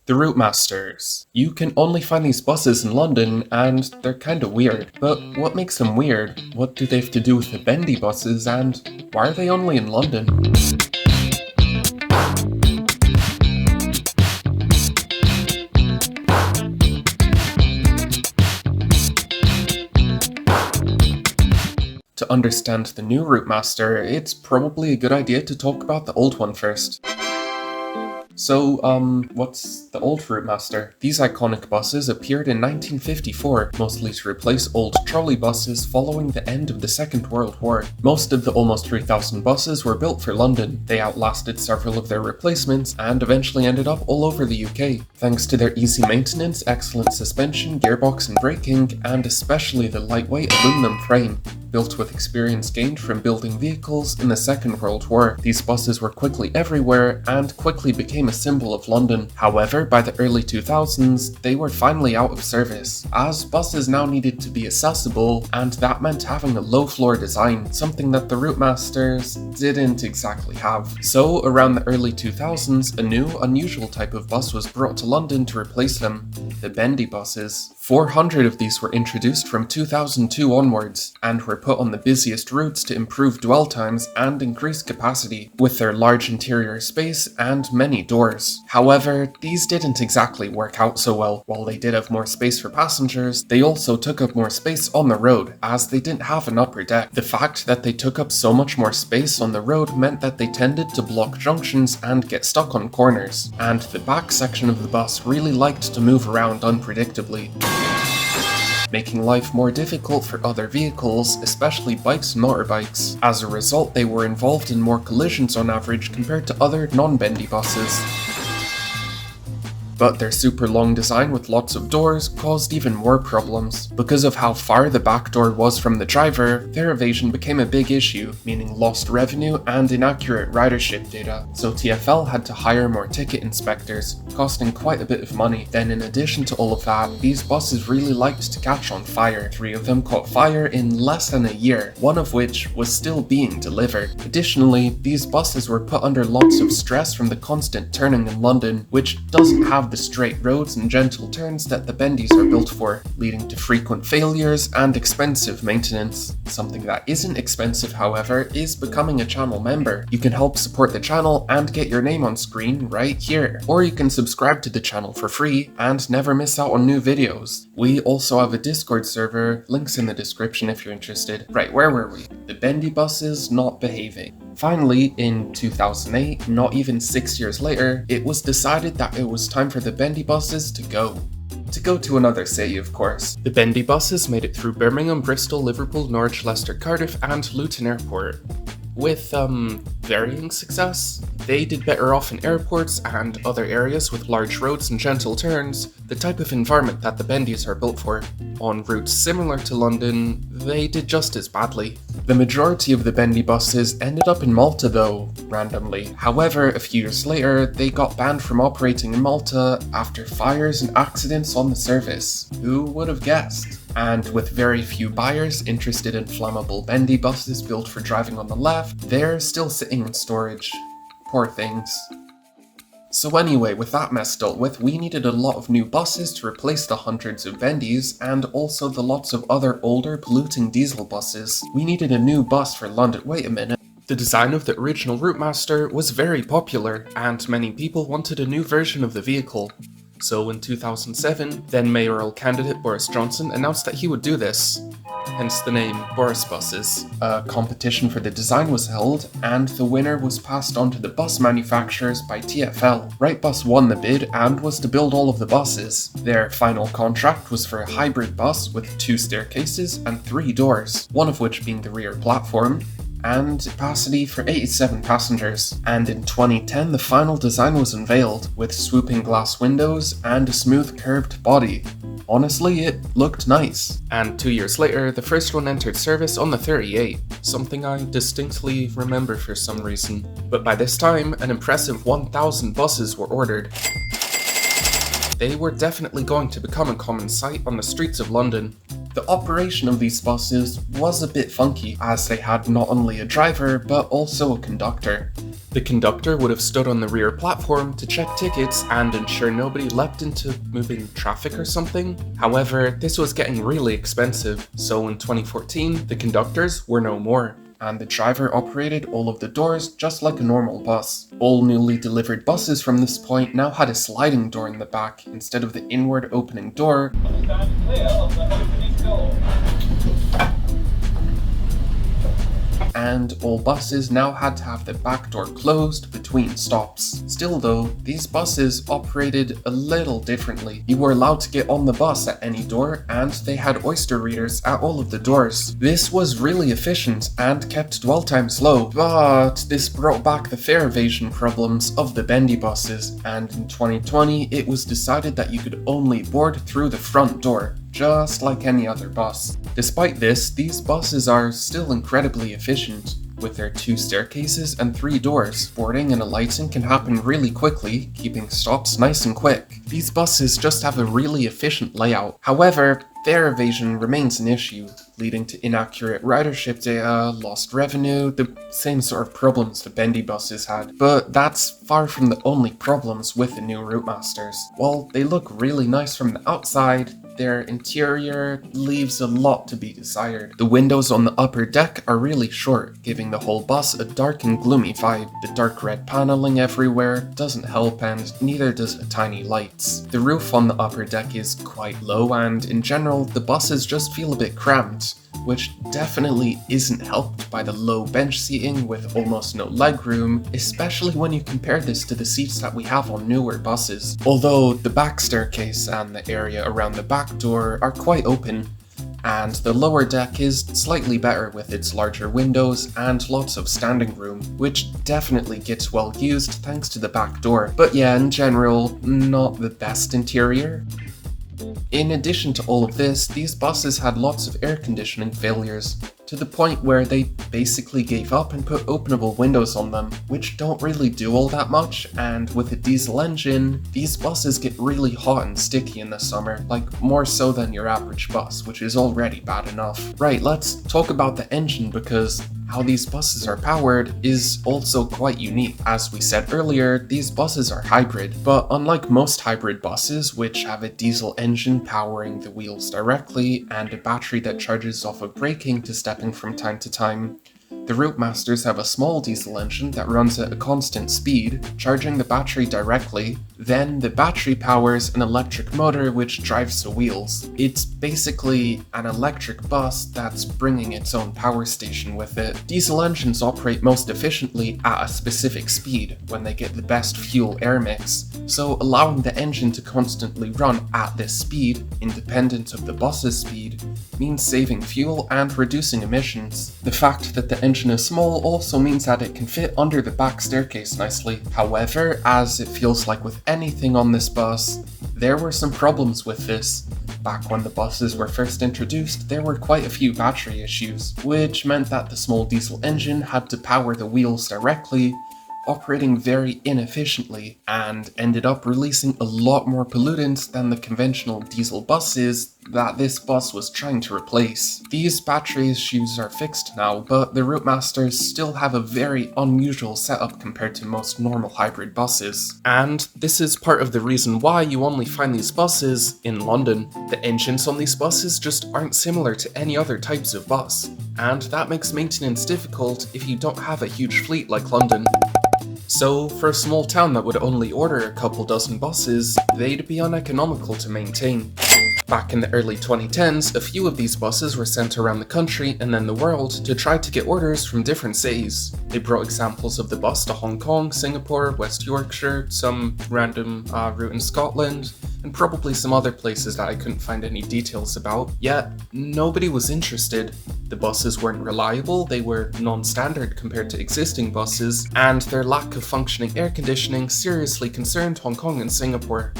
The Routemasters. You can only find these buses in London, and they're kinda weird. But what makes them weird? What do they have to do with the bendy buses, and why are they only in London? To understand the new Routemaster, it's probably a good idea to talk about the old one first. So, what's the old Routemaster? These iconic buses appeared in 1954, mostly to replace old trolley buses following the end of the Second World War. Most of the almost 3,000 buses were built for London. They outlasted several of their replacements and eventually ended up all over the UK, thanks to their easy maintenance, excellent suspension, gearbox and braking, and especially the lightweight aluminum frame. Built with experience gained from building vehicles in the Second World War, these buses were quickly everywhere and quickly became a symbol of London. However, by the early 2000s, they were finally out of service, as buses now needed to be accessible, and that meant having a low-floor design, something that the Routemasters didn't exactly have. So, around the early 2000s, a new, unusual type of bus was brought to London to replace them: the bendy buses. 400 of these were introduced from 2002 onwards, and were put on the busiest routes to improve dwell times and increase capacity, with their large interior space and many doors. However, these didn't exactly work out so well. While they did have more space for passengers, they also took up more space on the road, as they didn't have an upper deck. The fact that they took up so much more space on the road meant that they tended to block junctions and get stuck on corners, and the back section of the bus really liked to move around unpredictably, making life more difficult for other vehicles, especially bikes and motorbikes. As a result, they were involved in more collisions on average compared to other non-bendy buses. But their super long design with lots of doors caused even more problems. Because of how far the back door was from the driver, their evasion became a big issue, meaning lost revenue and inaccurate ridership data. So TfL had to hire more ticket inspectors, costing quite a bit of money. Then in addition to all of that, these buses really liked to catch on fire. 3 of them caught fire in less than a year, one of which was still being delivered. Additionally, these buses were put under lots of stress from the constant turning in London, which doesn't have the straight roads and gentle turns that the bendies are built for, leading to frequent failures and expensive maintenance. Something that isn't expensive, however, is becoming a channel member. You can help support the channel and get your name on screen right here. Or you can subscribe to the channel for free and never miss out on new videos. We also have a Discord server, links in the description if you're interested. Right, where were we? The bendy buses not behaving. Finally, in 2008, not even 6 years later, it was decided that it was time for the bendy buses to go. To go to another city, of course. The bendy buses made it through Birmingham, Bristol, Liverpool, Norwich, Leicester, Cardiff, and Luton Airport. With, varying success. They did better off in airports and other areas with large roads and gentle turns, the type of environment that the bendies are built for. On routes similar to London, they did just as badly. The majority of the bendy buses ended up in Malta though, randomly. However, a few years later, they got banned from operating in Malta after fires and accidents on the service. Who would have guessed? And with very few buyers interested in flammable bendy buses built for driving on the left, they're still sitting in storage. Poor things. So anyway, with that mess dealt with, we needed a lot of new buses to replace the hundreds of bendies and also the lots of other older polluting diesel buses. We needed a new bus for London. Wait a minute. The design of the original Routemaster was very popular, and many people wanted a new version of the vehicle. So in 2007, then mayoral candidate Boris Johnson announced that he would do this, hence the name Boris Buses. A competition for the design was held, and the winner was passed on to the bus manufacturers by TfL. Wrightbus won the bid and was to build all of the buses. Their final contract was for a hybrid bus with 2 staircases and 3 doors, one of which being the rear platform, and capacity for 87 passengers. And in 2010, the final design was unveiled, with swooping glass windows and a smooth curved body. Honestly, it looked nice. And 2 years later, the first one entered service on the 38, something I distinctly remember for some reason. But by this time, an impressive 1,000 buses were ordered. They were definitely going to become a common sight on the streets of London. The operation of these buses was a bit funky, as they had not only a driver, but also a conductor. The conductor would have stood on the rear platform to check tickets and ensure nobody leapt into moving traffic or something. However, this was getting really expensive, so in 2014, the conductors were no more, and the driver operated all of the doors just like a normal bus. All newly delivered buses from this point now had a sliding door in the back instead of the inward opening door. Stand clear of the opening door. And all buses now had to have the back door closed between stops. Still though, these buses operated a little differently. You were allowed to get on the bus at any door, and they had Oyster readers at all of the doors. This was really efficient and kept dwell times low, but this brought back the fare evasion problems of the bendy buses, and in 2020 it was decided that you could only board through the front door, just like any other bus. Despite this, these buses are still incredibly efficient. With their 2 staircases and 3 doors, boarding and alighting can happen really quickly, keeping stops nice and quick. These buses just have a really efficient layout. However, fare evasion remains an issue, leading to inaccurate ridership data, lost revenue, the same sort of problems the bendy buses had. But that's far from the only problems with the new Routemasters. While they look really nice from the outside, their interior leaves a lot to be desired. The windows on the upper deck are really short, giving the whole bus a dark and gloomy vibe. The dark red paneling everywhere doesn't help, and neither does the tiny lights. The roof on the upper deck is quite low, and in general, the buses just feel a bit cramped, which definitely isn't helped by the low bench seating with almost no legroom, especially when you compare this to the seats that we have on newer buses. Although the back staircase and the area around the back door are quite open, and the lower deck is slightly better with its larger windows and lots of standing room, which definitely gets well used thanks to the back door. But yeah, in general, not the best interior. In addition to all of this, these buses had lots of air conditioning failures, to the point where they basically gave up and put openable windows on them, which don't really do all that much, and with a diesel engine, these buses get really hot and sticky in the summer, like more so than your average bus, which is already bad enough. Right, let's talk about the engine, because how these buses are powered is also quite unique. As we said earlier, these buses are hybrid, but unlike most hybrid buses, which have a diesel engine powering the wheels directly and a battery that charges off of braking to stepping from time to time, the Routemasters have a small diesel engine that runs at a constant speed, charging the battery directly. Then the battery powers an electric motor which drives the wheels. It's basically an electric bus that's bringing its own power station with it. Diesel engines operate most efficiently at a specific speed when they get the best fuel-air mix, so allowing the engine to constantly run at this speed, independent of the bus's speed, means saving fuel and reducing emissions. The fact that the engine is small also means that it can fit under the back staircase nicely. However, as it feels like with anything on this bus, there were some problems with this. Back when the buses were first introduced, there were quite a few battery issues, which meant that the small diesel engine had to power the wheels directly, operating very inefficiently, and ended up releasing a lot more pollutants than the conventional diesel buses that this bus was trying to replace. These battery issues are fixed now, but the Routemasters still have a very unusual setup compared to most normal hybrid buses. And this is part of the reason why you only find these buses in London. The engines on these buses just aren't similar to any other types of bus, and that makes maintenance difficult if you don't have a huge fleet like London. So, for a small town that would only order a couple dozen buses, they'd be uneconomical to maintain. Back in the early 2010s, a few of these buses were sent around the country and then the world to try to get orders from different cities. They brought examples of the bus to Hong Kong, Singapore, West Yorkshire, some random route in Scotland, and probably some other places that I couldn't find any details about. Yet, nobody was interested. The buses weren't reliable, they were non-standard compared to existing buses, and their lack of functioning air conditioning seriously concerned Hong Kong and Singapore.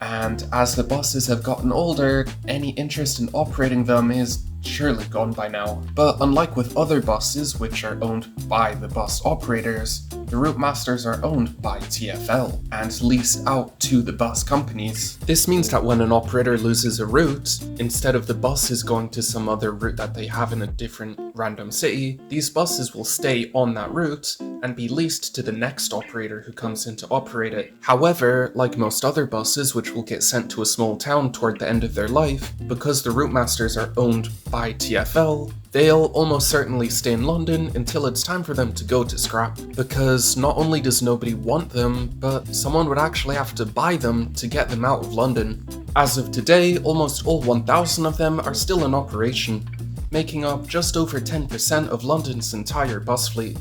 And as the buses have gotten older, any interest in operating them is surely gone by now. But unlike with other buses, which are owned by the bus operators, the Routemasters are owned by TfL and leased out to the bus companies. This means that when an operator loses a route, instead of the buses going to some other route that they have in a different random city, these buses will stay on that route and be leased to the next operator who comes in to operate it. However, like most other buses which will get sent to a small town toward the end of their life, because the route masters are owned by TfL, they'll almost certainly stay in London until it's time for them to go to scrap, because not only does nobody want them, but someone would actually have to buy them to get them out of London. As of today, almost all 1,000 of them are still in operation, making up just over 10% of London's entire bus fleet.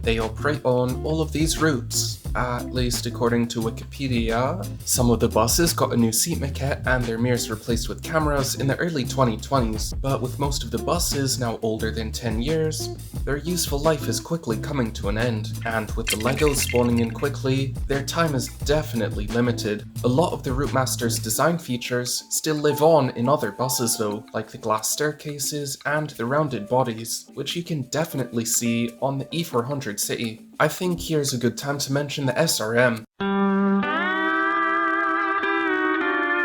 They operate on all of these routes, at least according to Wikipedia. Some of the buses got a new seat maquette and their mirrors replaced with cameras in the early 2020s, but with most of the buses now older than 10 years, their useful life is quickly coming to an end, and with the Legos spawning in quickly, their time is definitely limited. A lot of the Route Master's design features still live on in other buses though, like the glass staircases and the rounded bodies, which you can definitely see on the E400 City. I think here's a good time to mention the SRM.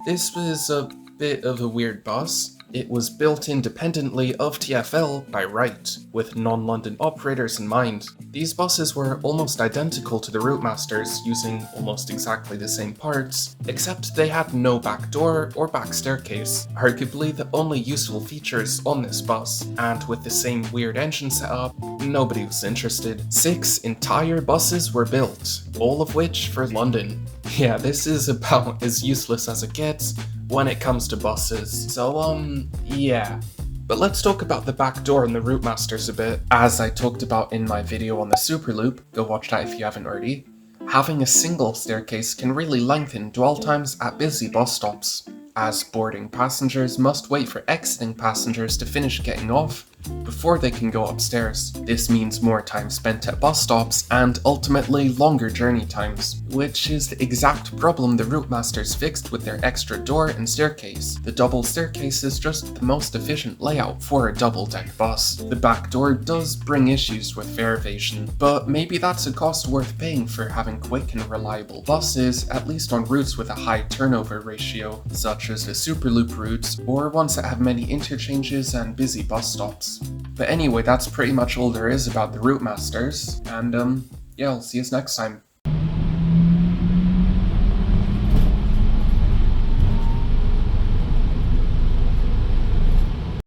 This was a bit of a weird bus. It was built independently of TfL by Wright, with non-London operators in mind. These buses were almost identical to the Route Masters, using almost exactly the same parts, except they had no back door or back staircase, arguably the only useful features on this bus, and with the same weird engine setup, nobody was interested. 6 entire buses were built, all of which for London. Yeah, this is about as useless as it gets when it comes to buses. So, yeah. But let's talk about the back door and the Route Masters a bit. As I talked about in my video on the Superloop, go watch that if you haven't already, having a single staircase can really lengthen dwell times at busy bus stops, as boarding passengers must wait for exiting passengers to finish getting off before they can go upstairs. This means more time spent at bus stops and ultimately longer journey times, which is the exact problem the Route Masters fixed with their extra door and staircase. The double staircase is just the most efficient layout for a double-deck bus. The back door does bring issues with fare evasion, but maybe that's a cost worth paying for having quick and reliable buses, at least on routes with a high turnover ratio, such as the Superloop routes, or ones that have many interchanges and busy bus stops. But anyway, that's pretty much all there is about the Route Masters, and yeah, I'll see you next time.